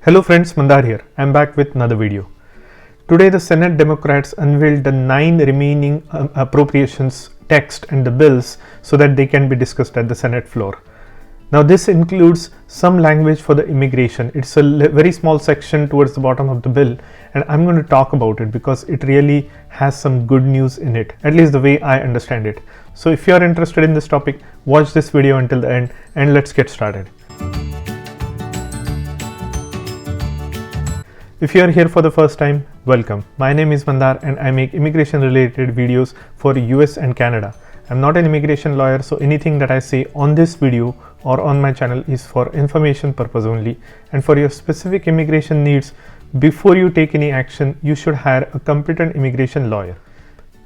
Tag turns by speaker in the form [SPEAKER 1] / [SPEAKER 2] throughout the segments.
[SPEAKER 1] Hello friends, Mandar here. I'm back with another video. Today the Senate Democrats unveiled the 9 remaining appropriations text and the bills so that they can be discussed at the Senate floor. Now this includes some language for the immigration. It's a very small section towards the bottom of the bill, and I'm going to talk about it because it really has some good news in it, at least the way I understand it. So if you are interested in this topic, watch this video until the end and let's get started. If you are here for the first time, welcome. My name is Mandar and I make immigration related videos for US and Canada. I'm not an immigration lawyer, so anything that I say on this video or on my channel is for information purpose only, and for your specific immigration needs. Before you take any action, you should hire a competent immigration lawyer.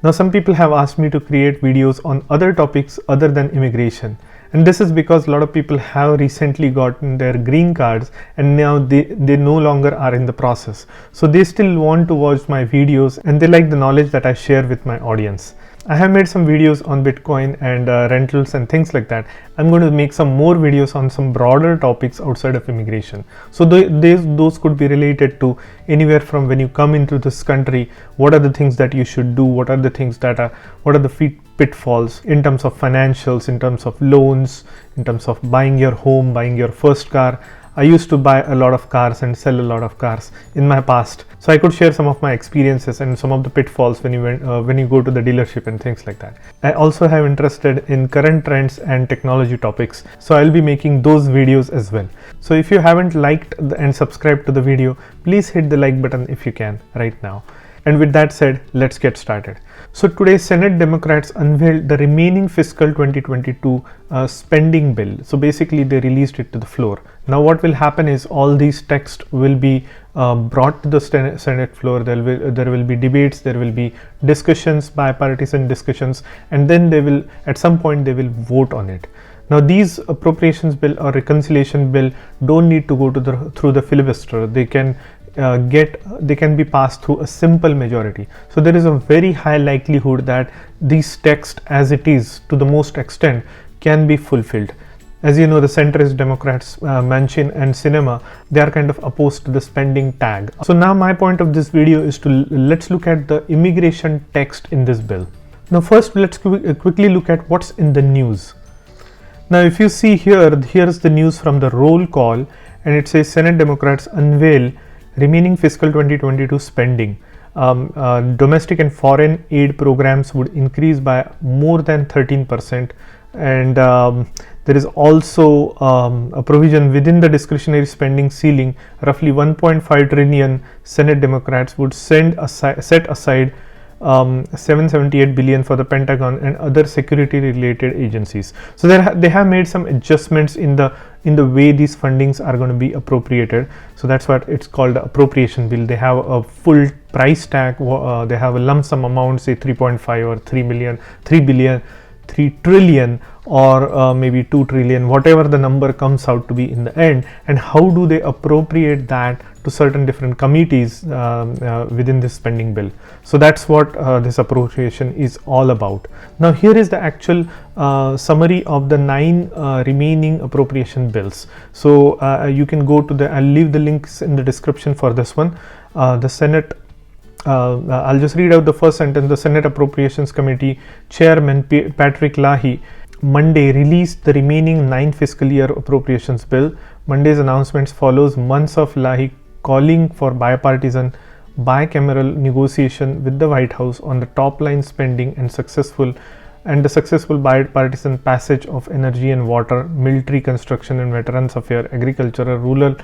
[SPEAKER 1] Now some people have asked me to create videos on other topics other than immigration, and this is because a lot of people have recently gotten their green cards and now they no longer are in the process. So they still want to watch my videos and they like the knowledge that I share with my audience. I have made some videos on Bitcoin and rentals and things like that. I'm going to make some more videos on some broader topics outside of immigration. So those could be related to anywhere from when you come into this country, what are the things that you should do, what are the pitfalls in terms of financials, in terms of loans, in terms of buying your home, buying your first car. I used to buy a lot of cars and sell a lot of cars in my past, so I could share some of my experiences and some of the pitfalls when you go to the dealership and things like that. I also have interested in current trends and technology topics, so I'll be making those videos as well. So if you haven't liked and subscribed to the video, please hit the like button if you can right now. And with that said, let's get started. So today Senate Democrats unveiled the remaining fiscal 2022 spending bill. So basically they released it to the floor. Now what will happen is all these texts will be brought to the Senate floor. There will be debates, there will be discussions, bipartisan discussions, and then at some point they will vote on it. Now these appropriations bill or reconciliation bill don't need to go through the filibuster. They can be passed through a simple majority. So there is a very high likelihood that these text as it is to the most extent can be fulfilled. As you know, the centrist Democrats, Manchin and Sinema, they are kind of opposed to the spending tag. So now my point of this video is let's look at the immigration text in this bill. Now first let's quickly look at what's in the news. Now if you see here's the news from the roll call, and it says Senate Democrats unveil remaining fiscal 2022 spending. Domestic and foreign aid programs would increase by more than 13%, and there is also a provision within the discretionary spending ceiling. Roughly 1.5 trillion Senate Democrats would set aside 778 billion for the Pentagon and other security related agencies. So they have made some adjustments in the way these fundings are going to be appropriated. So that's what it's called the appropriation bill. They have a full price tag, they have a lump sum amount, say 3.5 or 3 trillion or maybe 2 trillion, whatever the number comes out to be in the end, and how do they appropriate that to certain different committees within this spending bill. So that's what this appropriation is all about. Now here is the actual summary of the 9 remaining appropriation bills. So you can go to I'll leave the links in the description for this one. The Senate I'll just read out the first sentence. The Senate Appropriations Committee Chairman Patrick Leahy Monday released the remaining 9 fiscal year appropriations bill. Monday's announcements follows months of Leahy calling for bipartisan, bicameral negotiation with the White House on the top line spending and the successful bipartisan passage of energy and water, military construction and veterans affairs, agricultural, rural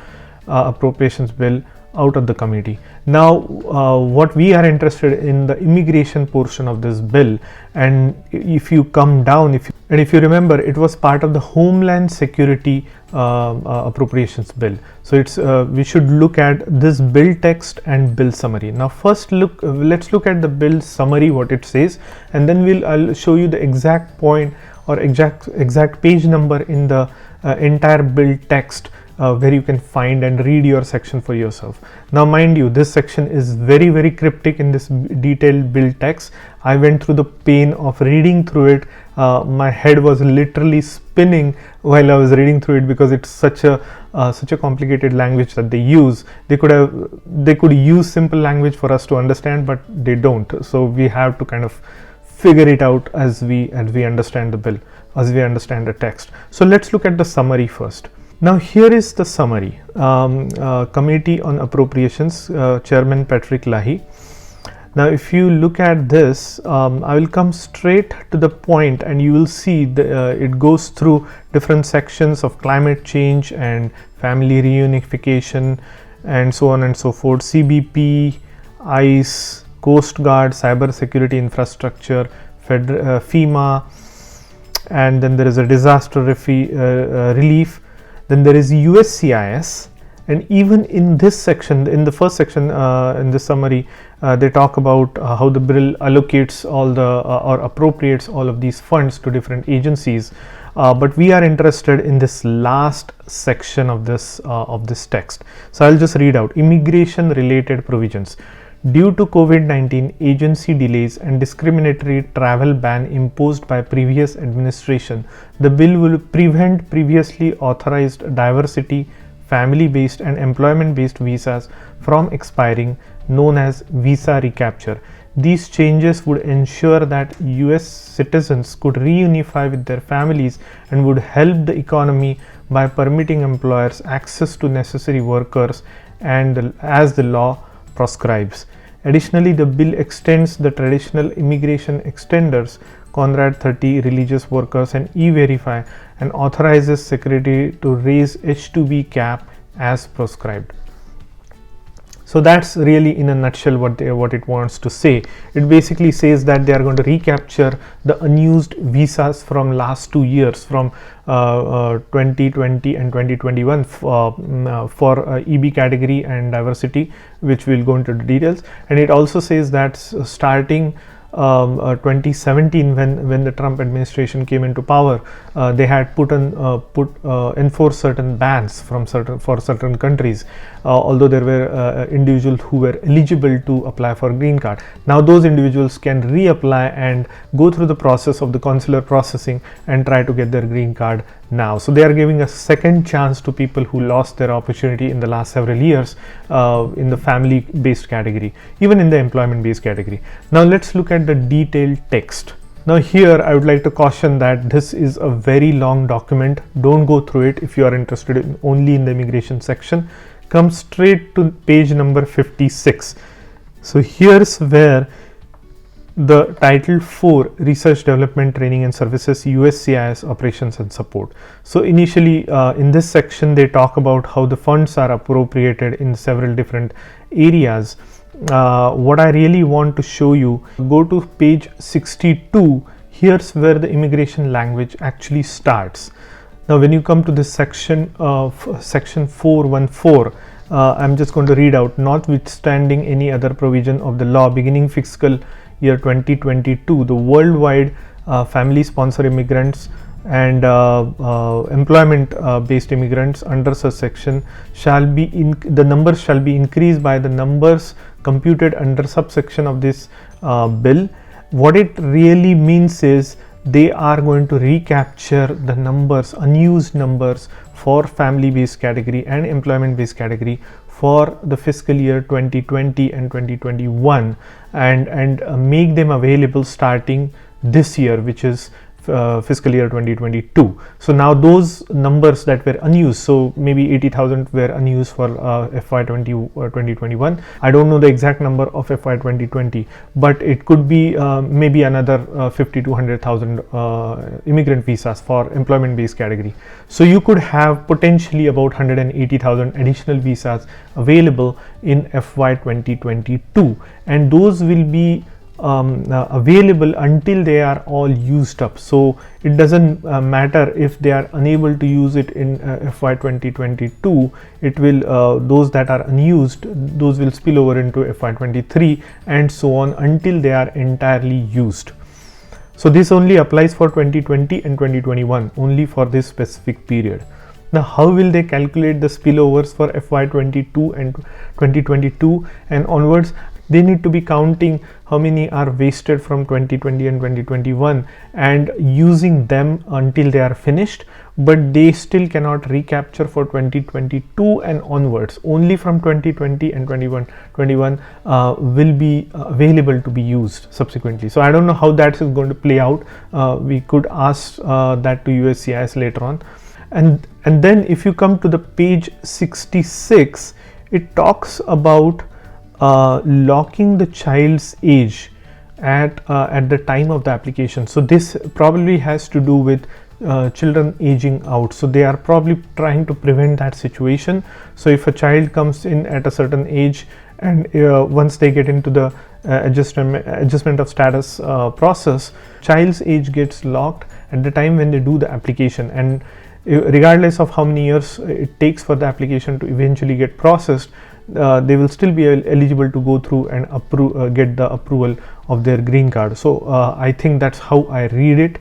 [SPEAKER 1] appropriations bill out of the committee. Now what we are interested in the immigration portion of this bill, and if you come down, if you remember, it was part of the Homeland Security appropriations bill. So it's we should look at this bill text and bill summary. Now first let's look at the bill summary, what it says, and then I'll show you the exact point or exact page number in the entire bill text where you can find and read your section for yourself. Now mind you, this section is very, very cryptic in this detailed bill text. I went through the pain of reading through it. My head was literally spinning while I was reading through it, because it's such a complicated language that they use. They could use simple language for us to understand, but they don't. So we have to kind of figure it out as we understand the bill, as we understand the text. So let's look at the summary first. Now here is the summary. Committee on Appropriations, Chairman Patrick Leahy. Now if you look at this, I will come straight to the point, and you will see it goes through different sections of climate change and family reunification and so on and so forth, CBP, ICE, Coast Guard, cyber security infrastructure, FEMA, and then there is a disaster relief. Then there is USCIS, and even in this section, in the first section, in the summary, they talk about how the bill allocates all the or appropriates all of these funds to different agencies. But we are interested in this last section of this text. So I'll just read out: immigration related provisions. Due to COVID-19 agency delays and discriminatory travel ban imposed by previous administration, the bill will prevent previously authorized diversity, family-based and employment-based visas from expiring, known as visa recapture. These changes would ensure that US citizens could reunify with their families and would help the economy by permitting employers access to necessary workers and as the law proscribes. Additionally, the bill extends the traditional immigration extenders, Conrad 30 religious workers and E-Verify, and authorizes Secretary to raise H-2B cap as prescribed. So that's really in a nutshell what it wants to say. It basically says that they are going to recapture the unused visas from last 2 years, from 2020 and 2021 for EB category and diversity, which we'll go into the details. And it also says that starting 2017, when the Trump administration came into power, they had enforced certain bans for certain countries, although there were individuals who were eligible to apply for green card. Now those individuals can reapply and go through the process of the consular processing and try to get their green card now. So they are giving a second chance to people who lost their opportunity in the last several years in the family based category, even in the employment based category. Now let's look at the detailed text. Now here I would like to caution that this is a very long document. Don't go through it if you are interested only in the immigration section. Come straight to page number 56. So here's where the title 4, Research, Development, Training and Services, USCIS Operations and Support. So initially in this section they talk about how the funds are appropriated in several different areas. What I really want to show you, go to page 62. Here's where the immigration language actually starts. Now when you come to this section of section 414, I'm just going to read out: notwithstanding any other provision of the law beginning fiscal year 2022, the worldwide family sponsor immigrants and employment based immigrants under such section shall be the numbers shall be increased by the numbers computed under subsection of this bill. What it really means is they are going to recapture the numbers, unused numbers, for family based category and employment based category for the fiscal year 2020 and 2021 and make them available starting this year, which is fiscal year 2022. So now those numbers that were unused, so maybe 80,000 were unused for FY 2021. I don't know the exact number of FY 2020, but it could be maybe another 50 to 100,000 immigrant visas for employment based category. So you could have potentially about 180,000 additional visas available in FY 2022, and those will be available until they are all used up. So it doesn't matter if they are unable to use it in FY 2022. It will those that are unused, those will spill over into FY 23 and so on until they are entirely used. So this only applies for 2020 and 2021, only for this specific period. Now how will they calculate the spillovers for FY 22 and 2022 and onwards? they need to be counting how many are wasted from 2020 and 2021 and using them until they are finished, but they still cannot recapture for 2022 and onwards. Only from 2020 and 2021 will be available to be used subsequently. So I don't know how that is going to play out. We could ask that to USCIS later on. And then if you come to the page 66, it talks about locking the child's age at the time of the application. So this probably has to do with children aging out. So they are probably trying to prevent that situation. So if a child comes in at a certain age and once they get into the adjustment of status process, child's age gets locked at the time when they do the application, and regardless of how many years it takes for the application to eventually get processed, they will still be eligible to go through and get the approval of their green card. So I think that's how I read it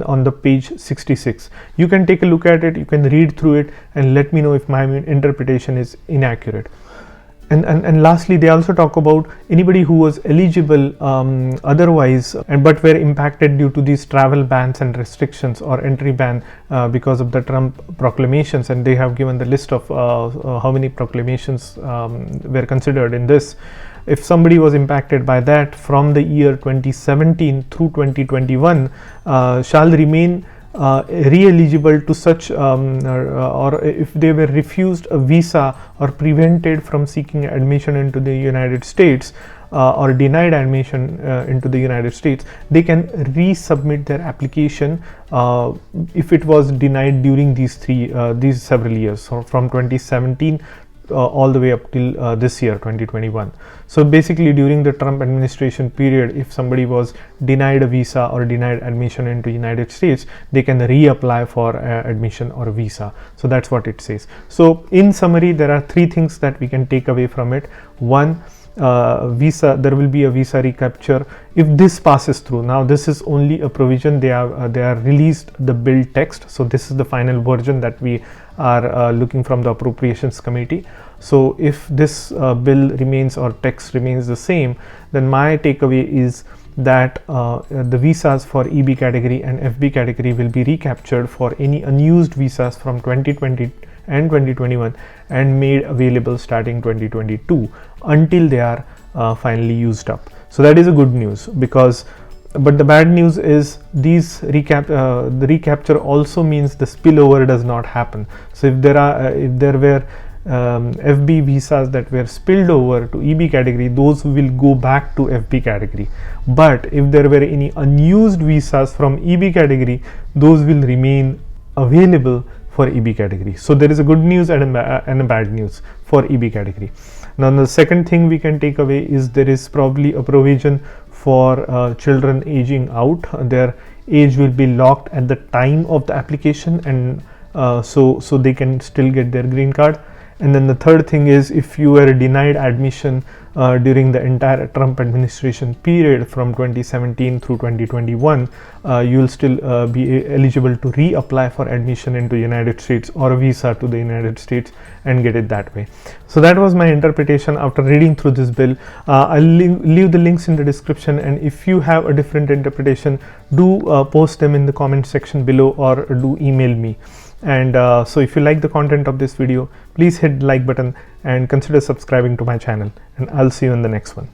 [SPEAKER 1] on the page 66. You can take a look at it, you can read through it and let me know if my interpretation is inaccurate. And lastly, they also talk about anybody who was eligible otherwise but were impacted due to these travel bans and restrictions or entry ban because of the Trump proclamations, and they have given the list of how many proclamations were considered in this. If somebody was impacted by that from the year 2017 through 2021, shall remain re-eligible to such or if they were refused a visa or prevented from seeking admission into the United States or denied admission into the United States, they can resubmit their application if it was denied during these several years, so from 2017 all the way up till this year 2021. So basically during the Trump administration period, if somebody was denied a visa or denied admission into United States, they can reapply for admission or visa. So that's what it says. So in summary, there are three things that we can take away from it. One, visa, there will be a visa recapture if this passes through. Now this is only a provision. They are released the bill text, so this is the final version that we are looking from the appropriations committee. So if this bill remains or text remains the same, then my takeaway is that the visas for EB category and FB category will be recaptured for any unused visas from 2020 and 2021 and made available starting 2022 until they are finally used up. So that is a good news, but the bad news is these the recapture also means the spillover does not happen. So if there were FB visas that were spilled over to EB category, those will go back to FB category. But if there were any unused visas from EB category, those will remain available for EB category. So there is a good news and a bad news for EB category. Now the second thing we can take away is there is probably a provision for children aging out. Their age will be locked at the time of the application, and so they can still get their green card. And then the third thing is, if you were denied admission during the entire Trump administration period from 2017 through 2021, you will still be eligible to reapply for admission into United States or a visa to the United States and get it that way. So that was my interpretation after reading through this bill. I'll leave the links in the description, and if you have a different interpretation, do post them in the comment section below or do email me. And so if you like the content of this video, please hit the like button and consider subscribing to my channel, and I'll see you in the next one.